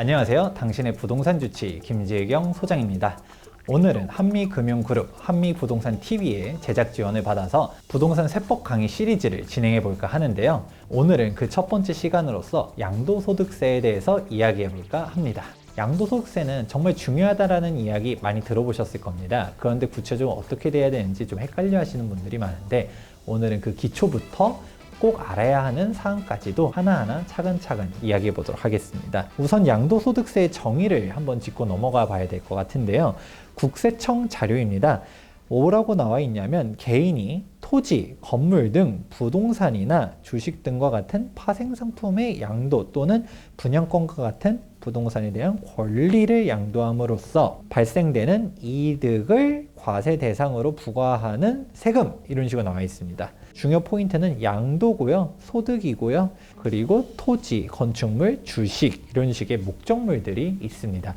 안녕하세요. 당신의 부동산 주치 김재경 소장입니다. 오늘은 한미금융그룹 한미부동산TV의 제작 지원을 받아서 부동산 세법 강의 시리즈를 진행해 볼까 하는데요. 오늘은 그 첫 번째 시간으로서 양도소득세에 대해서 이야기해 볼까 합니다. 양도소득세는 정말 중요하다라는 이야기 많이 들어보셨을 겁니다. 그런데 구체적으로 어떻게 돼야 되는지 좀 헷갈려 하시는 분들이 많은데, 오늘은 그 기초부터 꼭 알아야 하는 사항까지도 하나하나 차근차근 이야기해 보도록 하겠습니다. 우선 양도소득세의 정의를 한번 짚고 넘어가 봐야 될 것 같은데요. 국세청 자료입니다. 뭐라고 나와 있냐면, 개인이 토지, 건물 등 부동산이나 주식 등과 같은 파생상품의 양도 또는 분양권과 같은 부동산에 대한 권리를 양도함으로써 발생되는 이득을 과세 대상으로 부과하는 세금, 이런 식으로 나와 있습니다. 중요 포인트는 양도고요, 소득이고요, 그리고 토지, 건축물, 주식, 이런 식의 목적물들이 있습니다.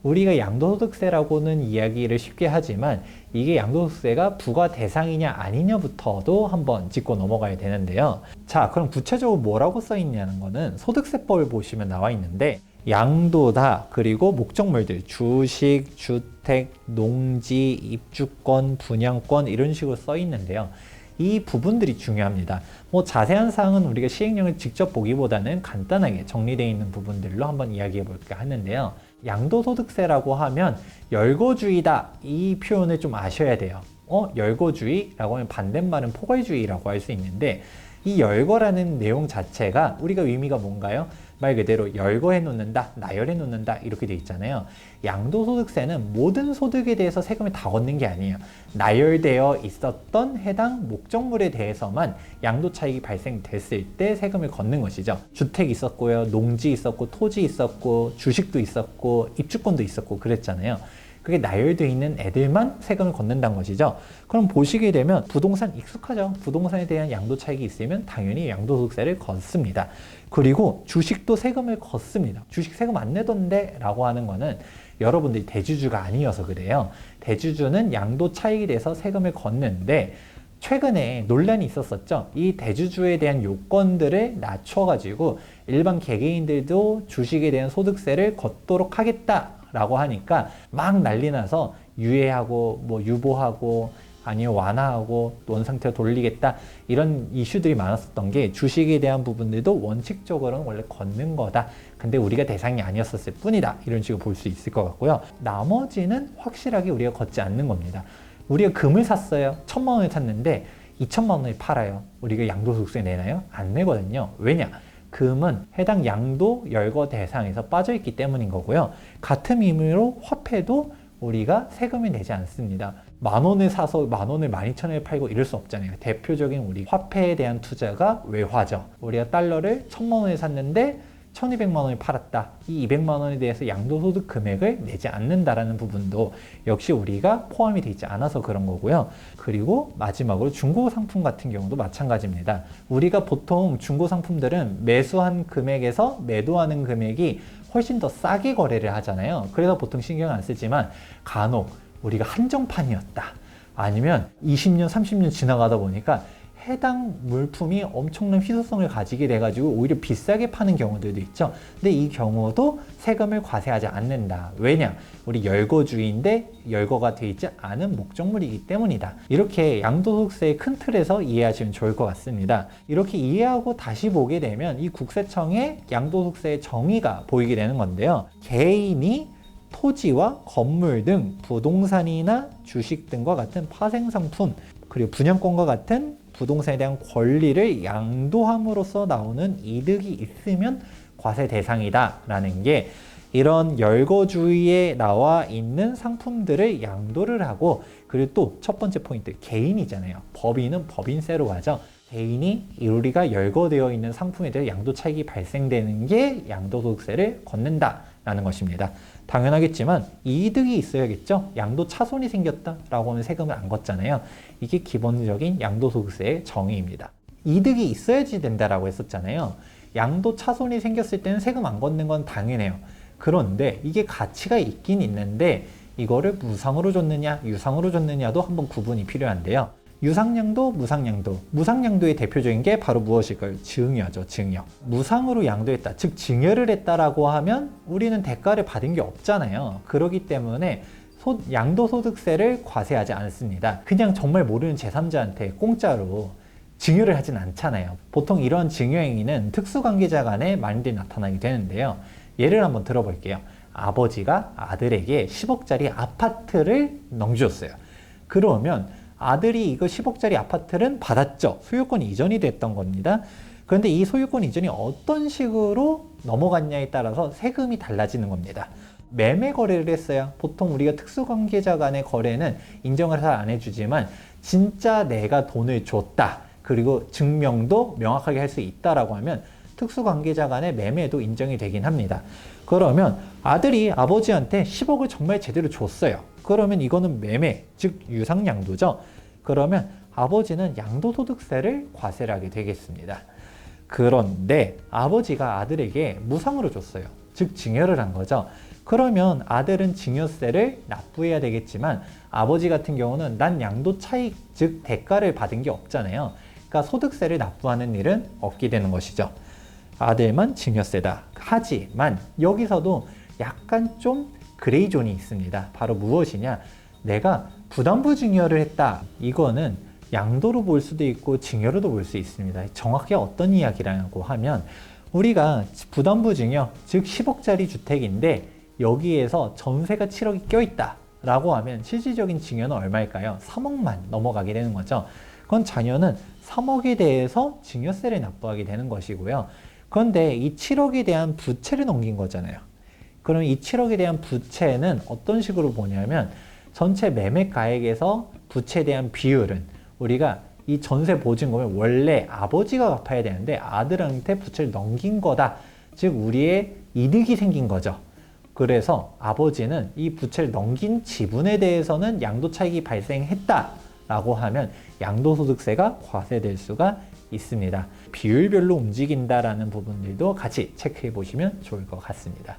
우리가 양도소득세라고는 이야기를 쉽게 하지만 이게 양도소득세가 부과 대상이냐 아니냐부터도 한번 짚고 넘어가야 되는데요. 자, 그럼 구체적으로 뭐라고 써 있냐는 거는 소득세법을 보시면 나와 있는데, 양도다, 그리고 목적물들, 주식, 주택, 농지, 입주권, 분양권, 이런 식으로 써 있는데요. 이 부분들이 중요합니다. 자세한 사항은 우리가 시행령을 직접 보기보다는 간단하게 정리되어 있는 부분들로 한번 이야기해 볼까 하는데요. 양도소득세라고 하면 열거주의다, 이 표현을 좀 아셔야 돼요. 열거주의라고 하면 반대말은 포괄주의라고 할 수 있는데, 이 열거라는 내용 자체가 우리가 의미가 뭔가요? 말 그대로 열거해 놓는다, 나열해 놓는다, 이렇게 돼 있잖아요. 양도소득세는 모든 소득에 대해서 세금을 다 걷는 게 아니에요. 나열되어 있었던 해당 목적물에 대해서만 양도 차익이 발생됐을 때 세금을 걷는 것이죠. 주택이 있었고요, 농지 있었고, 토지 있었고, 주식도 있었고, 입주권도 있었고 그랬잖아요. 그게 나열되어 있는 애들만 세금을 걷는다는 것이죠. 그럼 보시게 되면 부동산 익숙하죠. 부동산에 대한 양도 차익이 있으면 당연히 양도소득세를 걷습니다. 그리고 주식도 세금을 걷습니다. 주식 세금 안 내던데 라고 하는 거는 여러분들이 대주주가 아니어서 그래요. 대주주는 양도 차익에 대해서 세금을 걷는데, 최근에 논란이 있었었죠. 이 대주주에 대한 요건들을 낮춰가지고 일반 개개인들도 주식에 대한 소득세를 걷도록 하겠다라고 하니까 막 난리 나서 유예하고 유보하고 아니면 완화하고 원상태로 돌리겠다, 이런 이슈들이 많았었던 게, 주식에 대한 부분들도 원칙적으로는 원래 걷는 거다, 근데 우리가 대상이 아니었었을 뿐이다, 이런 식으로 볼 수 있을 것 같고요. 나머지는 확실하게 우리가 걷지 않는 겁니다. 우리가 금을 샀어요. 1,000만 원을 샀는데 2,000만 원을 팔아요. 우리가 양도소득세 내나요? 안 내거든요. 왜냐? 금은 해당 양도 열거 대상에서 빠져있기 때문인 거고요. 같은 의미로 화폐도 우리가 세금을 내지 않습니다. 10,000원을 사서 10,000원을 12,000원에 팔고 이럴 수 없잖아요. 대표적인 우리 화폐에 대한 투자가 외화죠. 우리가 달러를 1,000만 원에 샀는데 1,200만 원을 팔았다. 이 200만 원에 대해서 양도소득 금액을 내지 않는다라는 부분도 역시 우리가 포함이 되어 있지 않아서 그런 거고요. 그리고 마지막으로 중고상품 같은 경우도 마찬가지입니다. 우리가 보통 중고상품들은 매수한 금액에서 매도하는 금액이 훨씬 더 싸게 거래를 하잖아요. 그래서 보통 신경 안 쓰지만, 간혹 우리가 한정판이었다, 아니면 20년, 30년 지나가다 보니까 해당 물품이 엄청난 희소성을 가지게 돼가지고 오히려 비싸게 파는 경우들도 있죠. 근데 이 경우도 세금을 과세하지 않는다. 왜냐? 우리 열거주의인데 열거가 되어 있지 않은 목적물이기 때문이다. 이렇게 양도소득세의 큰 틀에서 이해하시면 좋을 것 같습니다. 이렇게 이해하고 다시 보게 되면 이 국세청의 양도소득세의 정의가 보이게 되는 건데요. 개인이 토지와 건물 등 부동산이나 주식 등과 같은 파생상품, 그리고 분양권과 같은 부동산에 대한 권리를 양도함으로써 나오는 이득이 있으면 과세 대상이다 라는 게, 이런 열거주의에 나와 있는 상품들을 양도를 하고, 그리고 또 첫 번째 포인트, 개인이잖아요. 법인은 법인세로 가죠. 개인이 우리가 열거되어 있는 상품에 대해 양도 차익이 발생되는 게 양도소득세를 걷는다 라는 것입니다. 당연하겠지만 이득이 있어야겠죠. 양도 차손이 생겼다라고 하면 세금을 안 걷잖아요. 이게 기본적인 양도소득세의 정의입니다. 이득이 있어야지 된다라고 했었잖아요. 양도 차손이 생겼을 때는 세금 안 걷는 건 당연해요. 그런데 이게 가치가 있긴 있는데, 이거를 무상으로 줬느냐 유상으로 줬느냐도 한번 구분이 필요한데요. 유상양도, 무상양도. 무상양도의 대표적인 게 바로 무엇일까요? 증여죠, 증여. 무상으로 양도했다, 즉 증여를 했다라고 하면 우리는 대가를 받은 게 없잖아요. 그렇기 때문에 양도소득세를 과세하지 않습니다. 그냥 정말 모르는 제3자한테 공짜로 증여를 하진 않잖아요. 보통 이런 증여행위는 특수관계자 간에 많이 나타나게 되는데요. 예를 한번 들어볼게요. 아버지가 아들에게 10억짜리 아파트를 넘겨줬어요. 그러면 아들이 이거 10억짜리 아파트는 받았죠. 소유권 이전이 됐던 겁니다. 그런데 이 소유권 이전이 어떤 식으로 넘어갔냐에 따라서 세금이 달라지는 겁니다. 매매 거래를 했어요. 보통 우리가 특수관계자 간의 거래는 인정을 잘 안 해주지만 진짜 내가 돈을 줬다, 그리고 증명도 명확하게 할 수 있다라고 하면 특수관계자 간의 매매도 인정이 되긴 합니다. 그러면 아들이 아버지한테 10억을 정말 제대로 줬어요. 그러면 이거는 매매, 즉 유상양도죠. 그러면 아버지는 양도소득세를 과세를 하게 되겠습니다. 그런데 아버지가 아들에게 무상으로 줬어요. 즉 증여를 한 거죠. 그러면 아들은 증여세를 납부해야 되겠지만 아버지 같은 경우는 난 양도 차익, 즉 대가를 받은 게 없잖아요. 그러니까 소득세를 납부하는 일은 없게 되는 것이죠. 아들만 증여세다. 하지만 여기서도 약간 좀 그레이 존이 있습니다. 바로 무엇이냐? 내가 부담부 증여를 했다. 이거는 양도로 볼 수도 있고 증여로도 볼 수 있습니다. 정확히 어떤 이야기라고 하면 우리가 부담부 증여, 즉 10억짜리 주택인데 여기에서 전세가 7억이 껴있다 라고 하면 실질적인 증여는 얼마일까요? 3억만 넘어가게 되는 거죠. 그건 자녀는 3억에 대해서 증여세를 납부하게 되는 것이고요. 그런데 이 7억에 대한 부채를 넘긴 거잖아요. 그럼 이 7억에 대한 부채는 어떤 식으로 보냐면 전체 매매가액에서 부채에 대한 비율은 우리가 이 전세 보증금을 원래 아버지가 갚아야 되는데 아들한테 부채를 넘긴 거다. 즉 우리의 이득이 생긴 거죠. 그래서 아버지는 이 부채를 넘긴 지분에 대해서는 양도 차익이 발생했다라고 하면 양도소득세가 과세될 수가 있습니다. 비율별로 움직인다라는 부분들도 같이 체크해 보시면 좋을 것 같습니다.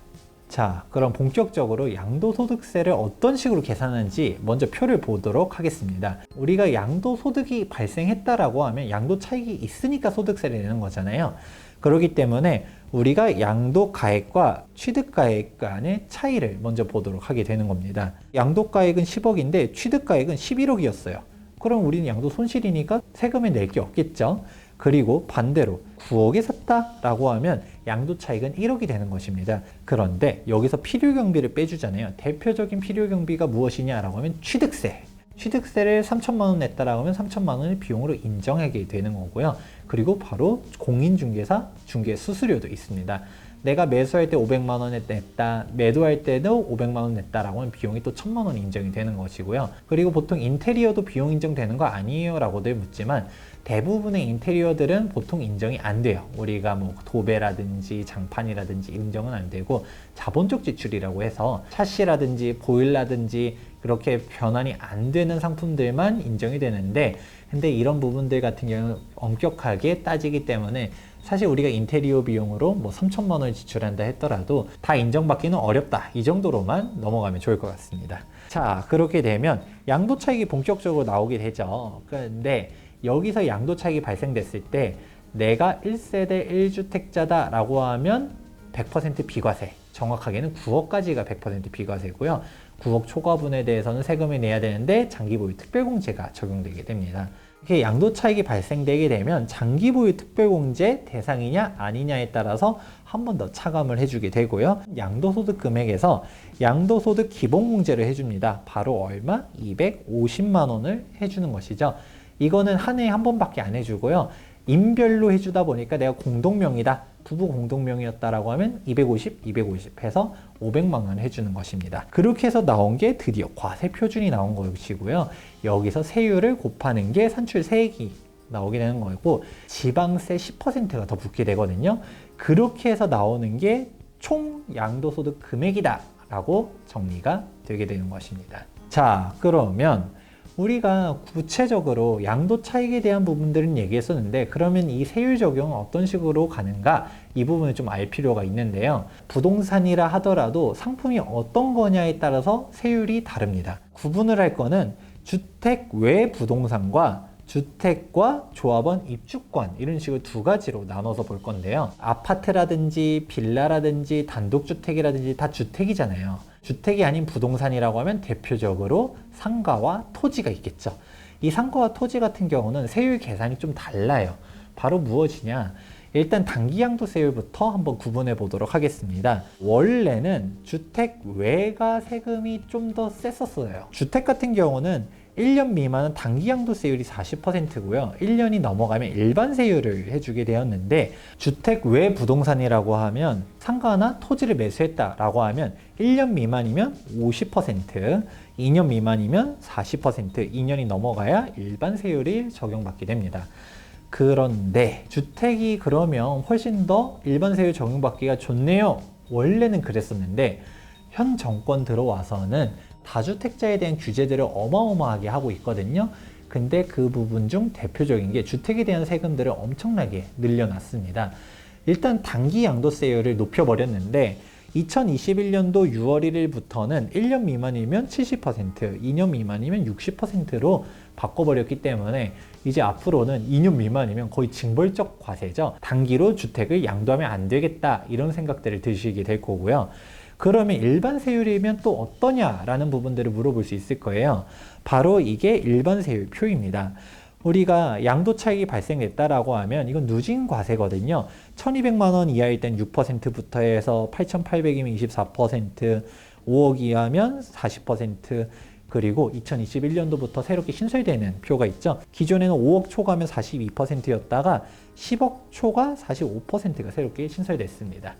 자, 그럼 본격적으로 양도소득세를 어떤 식으로 계산하는지 먼저 표를 보도록 하겠습니다. 우리가 양도소득이 발생했다라고 하면 양도차익이 있으니까 소득세를 내는 거잖아요. 그렇기 때문에 우리가 양도가액과 취득가액 간의 차이를 먼저 보도록 하게 되는 겁니다. 양도가액은 10억인데 취득가액은 11억이었어요. 그럼 우리는 양도 손실이니까 세금을 낼 게 없겠죠. 그리고 반대로 9억에 샀다라고 하면 양도 차익은 1억이 되는 것입니다. 그런데 여기서 필요경비를 빼주잖아요. 대표적인 필요경비가 무엇이냐라고 하면 취득세. 취득세를 3천만 원 냈다라고 하면 3천만 원을 비용으로 인정하게 되는 거고요. 그리고 바로 공인중개사 중개 수수료도 있습니다. 내가 매수할 때 500만 원을 냈다, 매도할 때도 500만 원 냈다라고 하면 비용이 또 1000만 원이 인정이 되는 것이고요. 그리고 보통 인테리어도 비용 인정되는 거 아니에요? 라고들 묻지만 대부분의 인테리어들은 보통 인정이 안 돼요. 우리가 뭐 도배라든지 장판이라든지 인정은 안 되고 자본적 지출이라고 해서 샤시라든지 보일라든지 그렇게 변환이 안 되는 상품들만 인정이 되는데, 근데 이런 부분들 같은 경우는 엄격하게 따지기 때문에 사실 우리가 인테리어 비용으로 뭐 3천만 원을 지출한다 했더라도 다 인정받기는 어렵다, 이 정도로만 넘어가면 좋을 것 같습니다. 자, 그렇게 되면 양도 차익이 본격적으로 나오게 되죠. 그런데 여기서 양도 차익이 발생됐을 때 내가 1세대 1주택자다 라고 하면 100% 비과세, 정확하게는 9억까지가 100% 비과세고요. 9억 초과분에 대해서는 세금을 내야 되는데 장기보유 특별공제가 적용되게 됩니다. 이렇게 양도 차익이 발생되게 되면 장기보유 특별공제 대상이냐 아니냐에 따라서 한 번 더 차감을 해주게 되고요. 양도소득 금액에서 양도소득 기본공제를 해줍니다. 바로 얼마? 250만 원을 해주는 것이죠. 이거는 한 해에 한 번밖에 안 해주고요. 인별로 해주다 보니까 내가 공동명의다, 부부 공동명의였다라고 하면 250, 250 해서 500만 원 해주는 것입니다. 그렇게 해서 나온 게 드디어 과세표준이 나온 것이고요. 여기서 세율을 곱하는 게 산출세액이 나오게 되는 거고 지방세 10%가 더 붙게 되거든요. 그렇게 해서 나오는 게 총 양도소득 금액이다 라고 정리가 되게 되는 것입니다. 자, 그러면 우리가 구체적으로 양도 차익에 대한 부분들은 얘기했었는데 그러면 이 세율 적용은 어떤 식으로 가는가, 이 부분을 좀 알 필요가 있는데요. 부동산이라 하더라도 상품이 어떤 거냐에 따라서 세율이 다릅니다. 구분을 할 거는 주택 외 부동산과 주택과 조합원 입주권 이런 식으로 두 가지로 나눠서 볼 건데요. 아파트라든지 빌라라든지 단독주택이라든지 다 주택이잖아요. 주택이 아닌 부동산이라고 하면 대표적으로 상가와 토지가 있겠죠. 이 상가와 토지 같은 경우는 세율 계산이 좀 달라요. 바로 무엇이냐? 일단 단기 양도세율부터 한번 구분해 보도록 하겠습니다. 원래는 주택 외가 세금이 좀 더 셌었어요. 주택 같은 경우는 1년 미만은 단기 양도세율이 40%고요. 1년이 넘어가면 일반 세율을 해주게 되었는데, 주택 외 부동산이라고 하면 상가나 토지를 매수했다라고 하면 1년 미만이면 50%, 2년 미만이면 40%, 2년이 넘어가야 일반 세율이 적용받게 됩니다. 그런데 주택이 그러면 훨씬 더 일반 세율 적용받기가 좋네요. 원래는 그랬었는데 현 정권 들어와서는 다주택자에 대한 규제들을 어마어마하게 하고 있거든요. 근데 그 부분 중 대표적인 게 주택에 대한 세금들을 엄청나게 늘려놨습니다. 일단 단기 양도세율을 높여버렸는데 2021년도 6월 1일부터는 1년 미만이면 70%, 2년 미만이면 60%로 바꿔버렸기 때문에 이제 앞으로는 2년 미만이면 거의 징벌적 과세죠. 단기로 주택을 양도하면 안 되겠다, 이런 생각들을 드시게 될 거고요. 그러면 일반 세율이면 또 어떠냐라는 부분들을 물어볼 수 있을 거예요. 바로 이게 일반 세율 표입니다. 우리가 양도 차익이 발생했다라고 하면 이건 누진 과세거든요. 1200만 원 이하일 땐 6%부터 해서 8800이면 24%, 5억 이하면 40%, 그리고 2021년도부터 새롭게 신설되는 표가 있죠. 기존에는 5억 초과면 42%였다가 10억 초과 45%가 새롭게 신설됐습니다.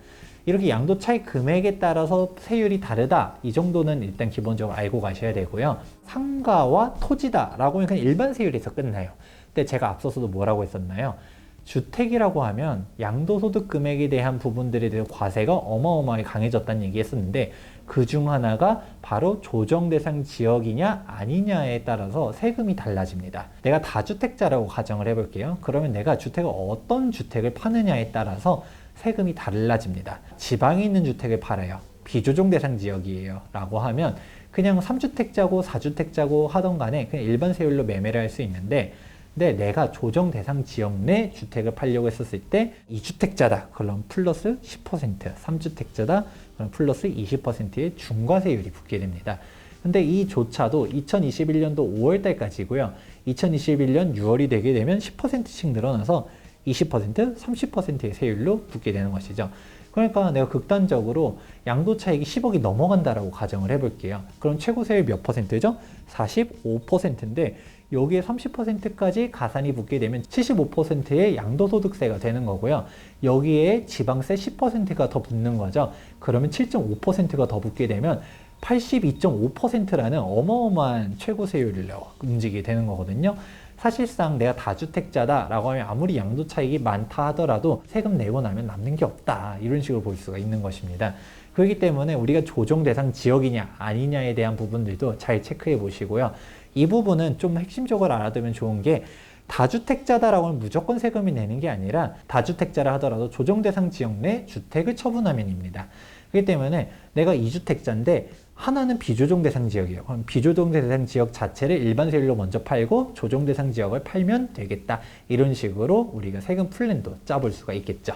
이렇게 양도 차익 금액에 따라서 세율이 다르다, 이 정도는 일단 기본적으로 알고 가셔야 되고요. 상가와 토지다라고 하면 그냥 일반 세율에서 끝나요. 근데 제가 앞서서도 뭐라고 했었나요? 주택이라고 하면 양도소득 금액에 대한 부분들에 대해서 과세가 어마어마하게 강해졌다는 얘기 했었는데, 그 중 하나가 바로 조정 대상 지역이냐 아니냐에 따라서 세금이 달라집니다. 내가 다주택자라고 가정을 해볼게요. 그러면 내가 주택을 어떤 주택을 파느냐에 따라서 세금이 달라집니다. 지방에 있는 주택을 팔아요. 비조정 대상 지역이에요 라고 하면 그냥 3주택자고 4주택자고 하던 간에 그냥 일반 세율로 매매를 할 수 있는데, 근데 내가 조정 대상 지역 내 주택을 팔려고 했었을 때 2주택자다 그럼 플러스 10%, 3주택자다 그럼 플러스 20%의 중과세율이 붙게 됩니다. 근데 이조차도 2021년도 5월 달까지고요. 2021년 6월이 되게 되면 10%씩 늘어나서 20%, 30%의 세율로 붙게 되는 것이죠. 그러니까 내가 극단적으로 양도 차익이 10억이 넘어간다라고 가정을 해볼게요. 그럼 최고 세율 몇 퍼센트죠? 45%인데 여기에 30%까지 가산이 붙게 되면 75%의 양도소득세가 되는 거고요. 여기에 지방세 10%가 더 붙는 거죠. 그러면 7.5%가 더 붙게 되면 82.5%라는 어마어마한 최고 세율로 움직이게 되는 거거든요. 사실상 내가 다주택자다라고 하면 아무리 양도 차익이 많다 하더라도 세금 내고 나면 남는 게 없다, 이런 식으로 볼 수가 있는 것입니다. 그렇기 때문에 우리가 조정 대상 지역이냐 아니냐에 대한 부분들도 잘 체크해 보시고요. 이 부분은 좀 핵심적으로 알아두면 좋은 게, 다주택자다라고 하면 무조건 세금이 내는 게 아니라 다주택자라 하더라도 조정 대상 지역 내 주택을 처분하면입니다. 그렇기 때문에 내가 2주택자인데 하나는 비조정 대상 지역이에요. 그럼 비조정 대상 지역 자체를 일반 세율로 먼저 팔고 조정 대상 지역을 팔면 되겠다, 이런 식으로 우리가 세금 플랜도 짜볼 수가 있겠죠.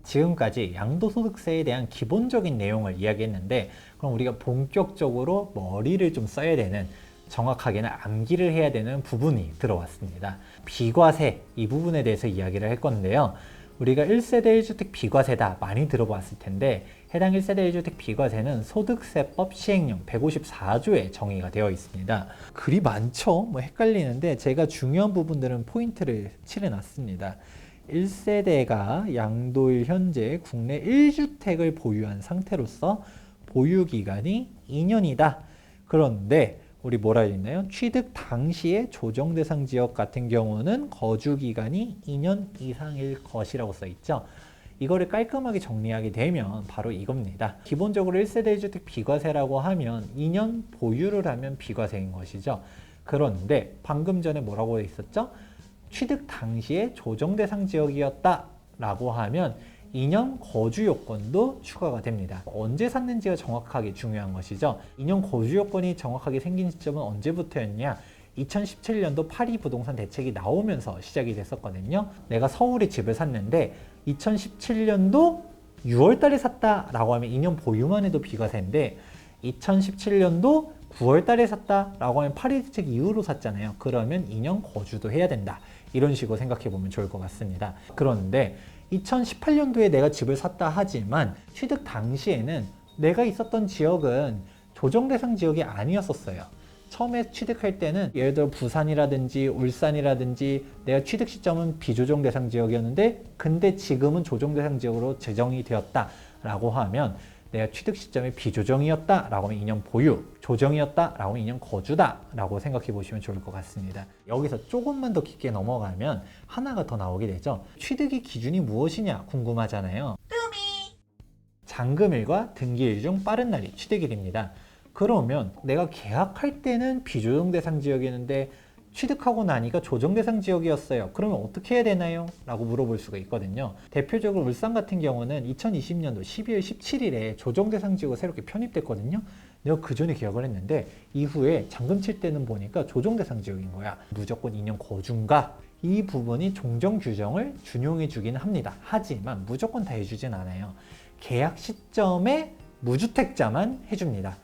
지금까지 양도소득세에 대한 기본적인 내용을 이야기했는데, 그럼 우리가 본격적으로 머리를 좀 써야 되는, 정확하게는 암기를 해야 되는 부분이 들어왔습니다. 비과세, 이 부분에 대해서 이야기를 할 건데요. 우리가 1세대 1주택 비과세다 많이 들어봤을 텐데, 해당 1세대 1주택 비과세는 소득세법 시행령 154조에 정의가 되어 있습니다. 글이 많죠? 헷갈리는데 제가 중요한 부분들은 포인트를 칠해놨습니다. 1세대가 양도일 현재 국내 1주택을 보유한 상태로서 보유기간이 2년이다. 그런데 우리 뭐라 했나요? 취득 당시의 조정 대상 지역 같은 경우는 거주 기간이 2년 이상일 것이라고 써 있죠. 이거를 깔끔하게 정리하게 되면 바로 이겁니다. 기본적으로 1세대 1주택 비과세라고 하면 2년 보유를 하면 비과세인 것이죠. 그런데 방금 전에 뭐라고 했었죠? 취득 당시에 조정 대상 지역이었다 라고 하면 2년 거주 요건도 추가가 됩니다. 언제 샀는지가 정확하게 중요한 것이죠. 2년 거주 요건이 정확하게 생긴 시점은 언제부터였냐? 2017년도 파리 부동산 대책이 나오면서 시작이 됐었거든요. 내가 서울에 집을 샀는데 2017년도 6월 달에 샀다라고 하면 2년 보유만 해도 비과세인데 2017년도 9월 달에 샀다라고 하면 파리 대책 이후로 샀잖아요. 그러면 2년 거주도 해야 된다. 이런 식으로 생각해 보면 좋을 것 같습니다. 그런데 2018년도에 내가 집을 샀다 하지만 취득 당시에는 내가 있었던 지역은 조정 대상 지역이 아니었었어요. 처음에 취득할 때는 예를 들어 부산이라든지 울산이라든지 내가 취득 시점은 비조정 대상 지역이었는데 근데 지금은 조정 대상 지역으로 제정이 되었다라고 하면 내가 취득 시점에 비조정이었다라고 하면 2년 보유, 조정이었다라고 하면 2년 거주다라고 생각해 보시면 좋을 것 같습니다. 여기서 조금만 더 깊게 넘어가면 하나가 더 나오게 되죠. 취득의 기준이 무엇이냐 궁금하잖아요. 잔금일과 등기일 중 빠른 날이 취득일입니다. 그러면 내가 계약할 때는 비조정 대상 지역이었는데 취득하고 나니까 조정 대상 지역이었어요. 그러면 어떻게 해야 되나요? 라고 물어볼 수가 있거든요. 대표적으로 울산 같은 경우는 2020년도 12월 17일에 조정 대상 지역으로 새롭게 편입됐거든요. 내가 그 전에 계약을 했는데 이후에 잔금 칠 때는 보니까 조정 대상 지역인 거야. 무조건 2년 거주인가? 이 부분이 종정 규정을 준용해 주기는 합니다. 하지만 무조건 다 해주진 않아요. 계약 시점에 무주택자만 해줍니다.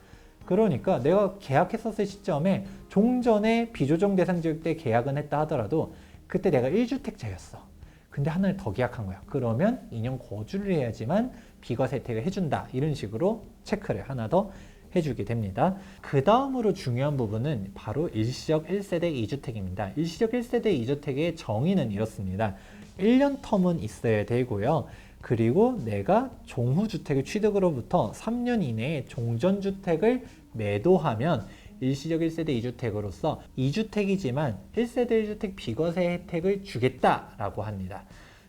그러니까 내가 계약했었을 시점에 종전에 비조정 대상 지역 때 계약은 했다 하더라도 그때 내가 1주택자였어. 근데 하나를 더 계약한 거야. 그러면 2년 거주를 해야지만 비과세 혜택을 해준다. 이런 식으로 체크를 하나 더 해주게 됩니다. 그 다음으로 중요한 부분은 바로 일시적 1세대 2주택입니다. 일시적 1세대 2주택의 정의는 이렇습니다. 1년 텀은 있어야 되고요. 그리고 내가 종후주택의 취득으로부터 3년 이내에 종전주택을 매도하면 일시적 1세대 2주택으로서 2주택이지만 1세대 1주택 비과세 혜택을 주겠다라고 합니다.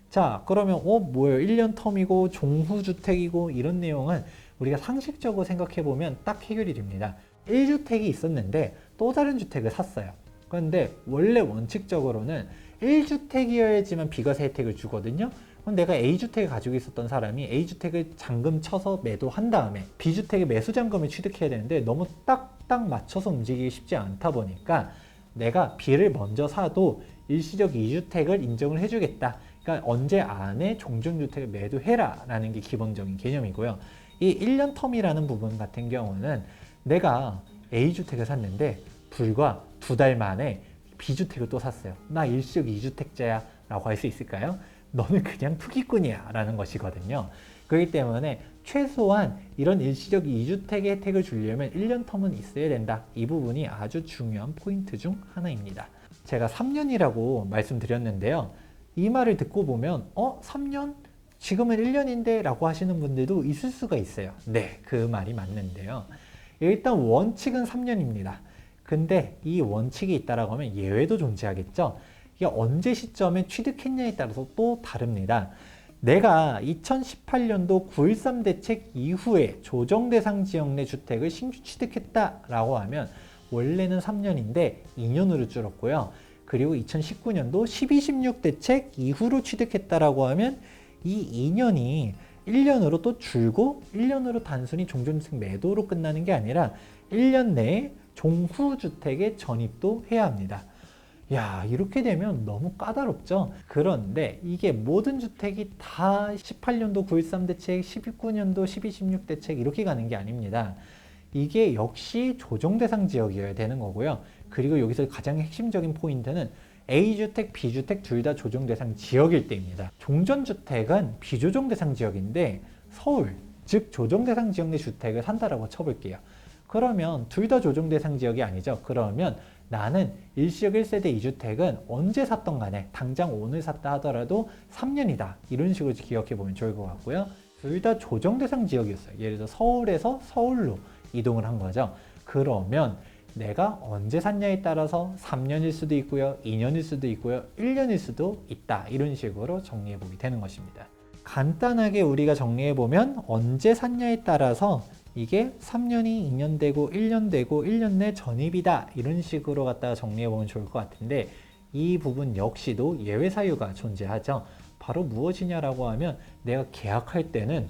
자, 그러면 뭐예요? 1년 텀이고 종후주택이고 이런 내용은 우리가 상식적으로 생각해보면 딱 해결이 됩니다. 1주택이 있었는데 또 다른 주택을 샀어요. 그런데 원래 원칙적으로는 1주택이어야지만 비과세 혜택을 주거든요. 그럼 내가 A주택을 가지고 있었던 사람이 A주택을 잔금 쳐서 매도한 다음에 B주택의 매수 잔금을 취득해야 되는데 너무 딱딱 맞춰서 움직이기 쉽지 않다 보니까 내가 B를 먼저 사도 일시적 2주택을 인정을 해주겠다. 그러니까 언제 안에 종전주택을 매도해라 라는 게 기본적인 개념이고요. 이 1년 텀이라는 부분 같은 경우는 내가 A주택을 샀는데 불과 2달 만에 B주택을 또 샀어요. 나 일시적 2주택자야 라고 할 수 있을까요? 너는 그냥 투기꾼이야 라는 것이거든요. 그렇기 때문에 최소한 이런 일시적 2주택의 혜택을 주려면 1년 텀은 있어야 된다. 이 부분이 아주 중요한 포인트 중 하나입니다. 제가 3년이라고 말씀드렸는데요. 이 말을 듣고 보면 3년? 지금은 1년인데 라고 하시는 분들도 있을 수가 있어요. 네, 그 말이 맞는데요. 일단 원칙은 3년입니다. 근데 이 원칙이 있다라고 하면 예외도 존재하겠죠. 이게 언제 시점에 취득했냐에 따라서 또 다릅니다. 내가 2018년도 9.13 대책 이후에 조정 대상 지역 내 주택을 신규 취득했다라고 하면 원래는 3년인데 2년으로 줄었고요. 그리고 2019년도 12.16 대책 이후로 취득했다라고 하면 이 2년이 1년으로 또 줄고 1년으로 단순히 종전주택 매도로 끝나는 게 아니라 1년 내에 종후주택에 전입도 해야 합니다. 야, 이렇게 되면 너무 까다롭죠? 그런데 이게 모든 주택이 다 18년도 9.13 대책, 19년도 12.16 대책 이렇게 가는 게 아닙니다. 이게 역시 조정 대상 지역이어야 되는 거고요. 그리고 여기서 가장 핵심적인 포인트는 A주택, B주택 둘 다 조정 대상 지역일 때입니다. 종전주택은 비조정 대상 지역인데 서울, 즉 조정 대상 지역 내 주택을 산다라고 쳐볼게요. 그러면 둘 다 조정 대상 지역이 아니죠. 그러면 나는 일시적 1세대 2주택은 언제 샀던 간에 당장 오늘 샀다 하더라도 3년이다. 이런 식으로 기억해 보면 좋을 것 같고요. 둘 다 조정 대상 지역이었어요. 예를 들어 서울에서 서울로 이동을 한 거죠. 그러면 내가 언제 샀냐에 따라서 3년일 수도 있고요. 2년일 수도 있고요. 1년일 수도 있다. 이런 식으로 정리해 보게 되는 것입니다. 간단하게 우리가 정리해 보면 언제 샀냐에 따라서 이게 3년이 2년 되고 1년 되고 1년 내 전입이다. 이런 식으로 갖다가 정리해 보면 좋을 것 같은데 이 부분 역시도 예외 사유가 존재하죠. 바로 무엇이냐라고 하면 내가 계약할 때는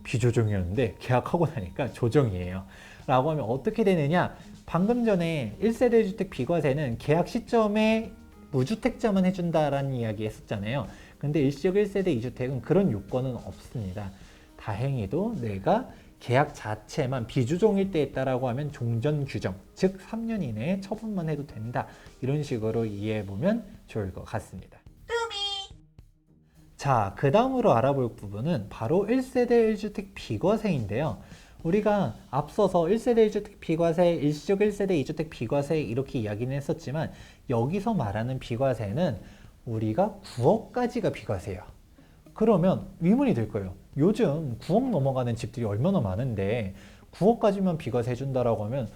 비조정이었는데 계약하고 나니까 조정이에요. 라고 하면 어떻게 되느냐? 방금 전에 1세대 주택 비과세는 계약 시점에 무주택자만 해준다라는 이야기 했었잖아요. 근데 일시적 1세대 2주택은 그런 요건은 없습니다. 다행히도 내가 계약 자체만 비주종일 때 했다라고 하면 종전 규정, 즉 3년 이내에 처분만 해도 된다. 이런 식으로 이해해보면 좋을 것 같습니다. 자, 그 다음으로 알아볼 부분은 바로 1세대 1주택 비과세인데요. 우리가 앞서서 1세대 1주택 비과세, 일시적 1세대 2주택 비과세 이렇게 이야기는 했었지만 여기서 말하는 비과세는 우리가 9억까지가 비과세예요. 그러면 의문이 들 거예요. 요즘 9억 넘어가는 집들이 얼마나 많은데 9억까지만 비과세 해준다라고 하면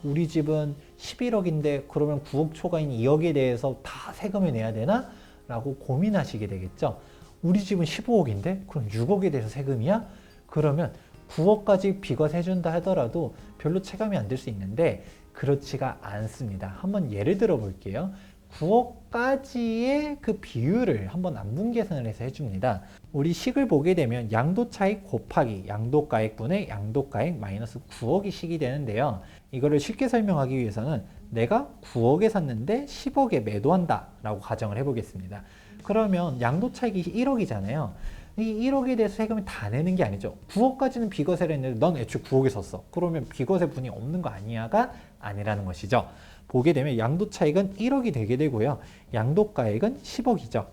우리 집은 11억인데 그러면 9억 초과인 2억에 대해서 다 세금을 내야 되나? 라고 고민하시게 되겠죠. 우리 집은 15억인데 그럼 6억에 대해서 세금이야? 그러면 9억까지 비과세 해준다 하더라도 별로 체감이 안 될 수 있는데 그렇지가 않습니다. 한번 예를 들어 볼게요. 9억까지의 그 비율을 한번 안분 계산을 해서 해줍니다. 우리 식을 보게 되면 양도차익 곱하기 양도가액분의 양도가액 마이너스 9억이 식이 되는데요. 이거를 쉽게 설명하기 위해서는 내가 9억에 샀는데 10억에 매도한다 라고 가정을 해보겠습니다. 그러면 양도차익이 1억이잖아요. 이 1억에 대해서 세금을 다 내는 게 아니죠. 9억까지는 비과세를 했는데 넌 애초에 9억에 샀어. 그러면 비과세 분이 없는 거 아니야가 아니라는 것이죠. 보게 되면 양도차익은 1억이 되게 되고요. 양도가액은 10억이죠.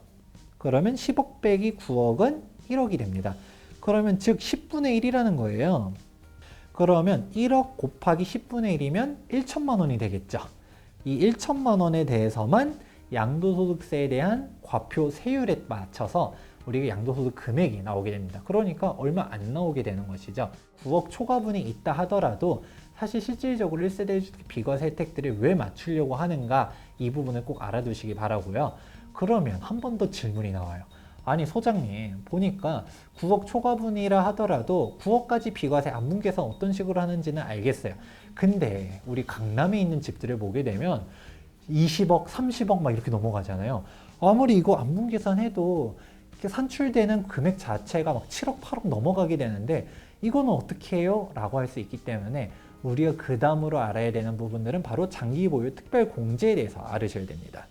그러면 10억 빼기 9억은 1억이 됩니다. 그러면 즉 10분의 1이라는 거예요. 그러면 1억 곱하기 10분의 1이면 1천만 원이 되겠죠. 이 1천만 원에 대해서만 양도소득세에 대한 과표 세율에 맞춰서 우리가 양도소득 금액이 나오게 됩니다. 그러니까 얼마 안 나오게 되는 것이죠. 9억 초과분이 있다 하더라도 사실 실질적으로 1세대 1주택 비과세 혜택들을 왜 맞추려고 하는가 이 부분을 꼭 알아두시기 바라고요. 그러면 한 번 더 질문이 나와요. 아니 소장님 보니까 9억 초과분이라 하더라도 9억까지 비과세 안분 계산 어떤 식으로 하는지는 알겠어요. 근데 우리 강남에 있는 집들을 보게 되면 20억, 30억 막 이렇게 넘어가잖아요. 아무리 이거 안분 계산해도 산출되는 금액 자체가 막 7억, 8억 넘어가게 되는데 이거는 어떻게 해요? 라고 할 수 있기 때문에 우리가 그 다음으로 알아야 되는 부분들은 바로 장기보유 특별공제에 대해서 알으셔야 됩니다.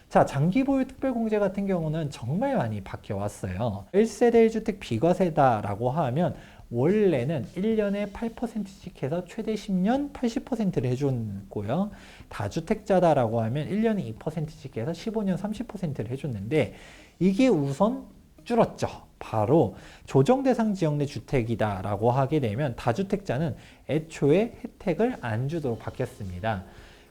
자, 장기보유 특별공제 같은 경우는 정말 많이 바뀌어왔어요. 1세대 1주택 비과세다라고 하면 원래는 1년에 8%씩 해서 최대 10년 80%를 해줬고요. 다주택자다라고 하면 1년에 2%씩 해서 15년 30%를 해줬는데 이게 우선 줄었죠. 바로 조정대상 지역 내 주택이다 라고 하게 되면 다주택자는 애초에 혜택을 안 주도록 바뀌었습니다.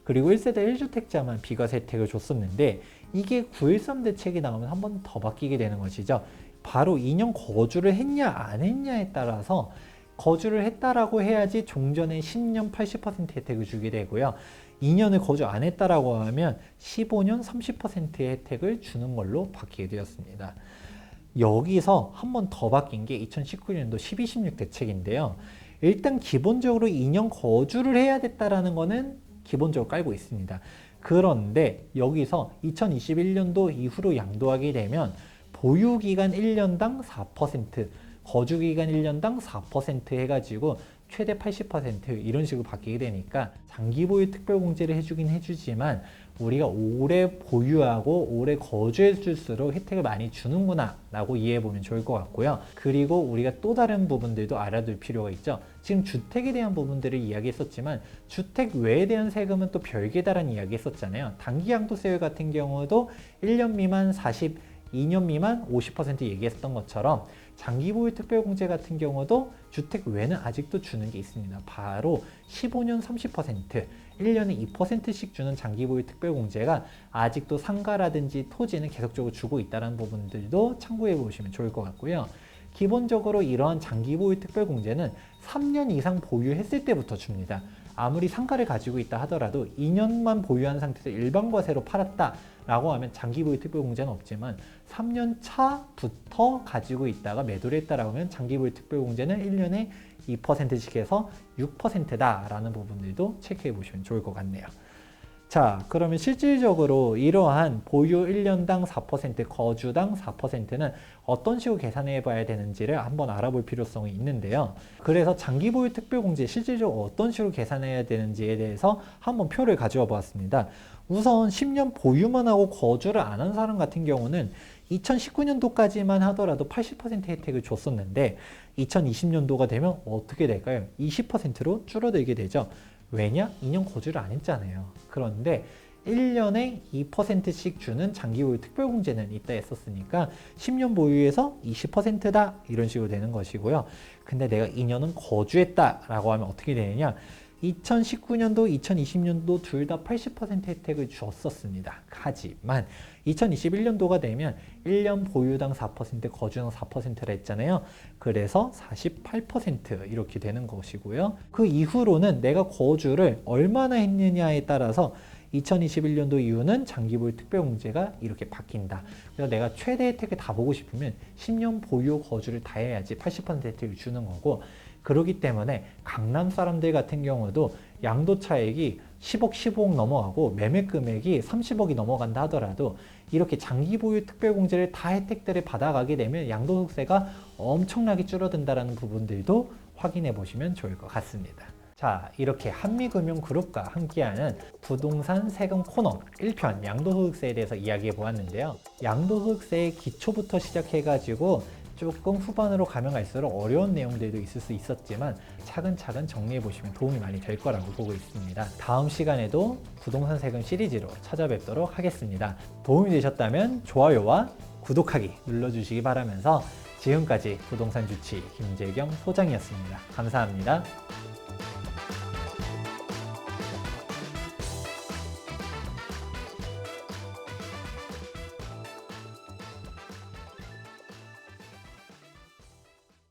그리고 1세대 1주택자만 비과세 혜택을 줬었는데 이게 9.13 대책이 나오면 한 번 더 바뀌게 되는 것이죠. 바로 2년 거주를 했냐 안 했냐에 따라서 거주를 했다라고 해야지 종전에 10년 80% 혜택을 주게 되고요. 2년을 거주 안 했다라고 하면 15년 30%의 혜택을 주는 걸로 바뀌게 되었습니다. 여기서 한 번 더 바뀐 게 2019년도 12.16 대책인데요. 일단 기본적으로 2년 거주를 해야 됐다라는 거는 기본적으로 깔고 있습니다. 그런데 여기서 2021년도 이후로 양도하게 되면 보유기간 1년당 4%, 거주기간 1년당 4% 해가지고 최대 80% 이런 식으로 바뀌게 되니까 장기보유 특별공제를 해주긴 해주지만 우리가 오래 보유하고 오래 거주해 줄수록 혜택을 많이 주는구나 라고 이해해보면 좋을 것 같고요. 그리고 우리가 또 다른 부분들도 알아둘 필요가 있죠. 지금 주택에 대한 부분들을 이야기했었지만 주택 외에 대한 세금은 또 별개다라는 이야기 했었잖아요. 단기양도세율 같은 경우도 1년 미만 40, 2년 미만 50% 얘기했던 것처럼 장기보유 특별공제 같은 경우도 주택 외에는 아직도 주는 게 있습니다. 바로 15년 30%, 1년에 2%씩 주는 장기보유 특별공제가 아직도 상가라든지 토지는 계속적으로 주고 있다는 부분들도 참고해 보시면 좋을 것 같고요. 기본적으로 이러한 장기보유 특별공제는 3년 이상 보유했을 때부터 줍니다. 아무리 상가를 가지고 있다 하더라도 2년만 보유한 상태에서 일반과세로 팔았다 라고 하면 장기보유 특별공제는 없지만 3년 차부터 가지고 있다가 매도를 했다라고 하면 장기보유 특별공제는 1년에 2%씩 해서 6%다 라는 부분들도 체크해 보시면 좋을 것 같네요. 자, 그러면 실질적으로 이러한 보유 1년당 4%, 거주당 4%는 어떤 식으로 계산해 봐야 되는지를 한번 알아볼 필요성이 있는데요. 그래서 장기 보유 특별공제 실질적으로 어떤 식으로 계산해야 되는지에 대해서 한번 표를 가져와 보았습니다. 우선 10년 보유만 하고 거주를 안 한 사람 같은 경우는 2019년도까지만 하더라도 80% 혜택을 줬었는데 2020년도가 되면 어떻게 될까요? 20%로 줄어들게 되죠. 왜냐? 2년 거주를 안 했잖아요. 그런데 1년에 2%씩 주는 장기보유 특별공제는 있다 했었으니까 10년 보유에서 20%다 이런 식으로 되는 것이고요. 근데 내가 2년은 거주했다 라고 하면 어떻게 되느냐? 2019년도, 2020년도 둘 다 80% 혜택을 주었었습니다. 하지만 2021년도가 되면 1년 보유당 4%, 거주당 4%라 했잖아요. 그래서 48% 이렇게 되는 것이고요. 그 이후로는 내가 거주를 얼마나 했느냐에 따라서 2021년도 이후는 장기보유 특별공제가 이렇게 바뀐다. 그래서 내가 최대 혜택을 다 보고 싶으면 10년 보유 거주를 다 해야지 80% 혜택을 주는 거고, 그렇기 때문에 강남 사람들 같은 경우도 양도 차익이 10억, 15억 넘어가고 매매 금액이 30억이 넘어간다 하더라도 이렇게 장기 보유 특별공제를 다 혜택들을 받아가게 되면 양도소득세가 엄청나게 줄어든다는 부분들도 확인해 보시면 좋을 것 같습니다. 자, 이렇게 한미금융그룹과 함께하는 부동산 세금 코너 1편 양도소득세에 대해서 이야기해 보았는데요. 양도소득세의 기초부터 시작해가지고 조금 후반으로 가면 갈수록 어려운 내용들도 있을 수 있었지만 차근차근 정리해 보시면 도움이 많이 될 거라고 보고 있습니다. 다음 시간에도 부동산 세금 시리즈로 찾아뵙도록 하겠습니다. 도움이 되셨다면 좋아요와 구독하기 눌러주시기 바라면서 지금까지 부동산 주치 김재경 소장이었습니다. 감사합니다.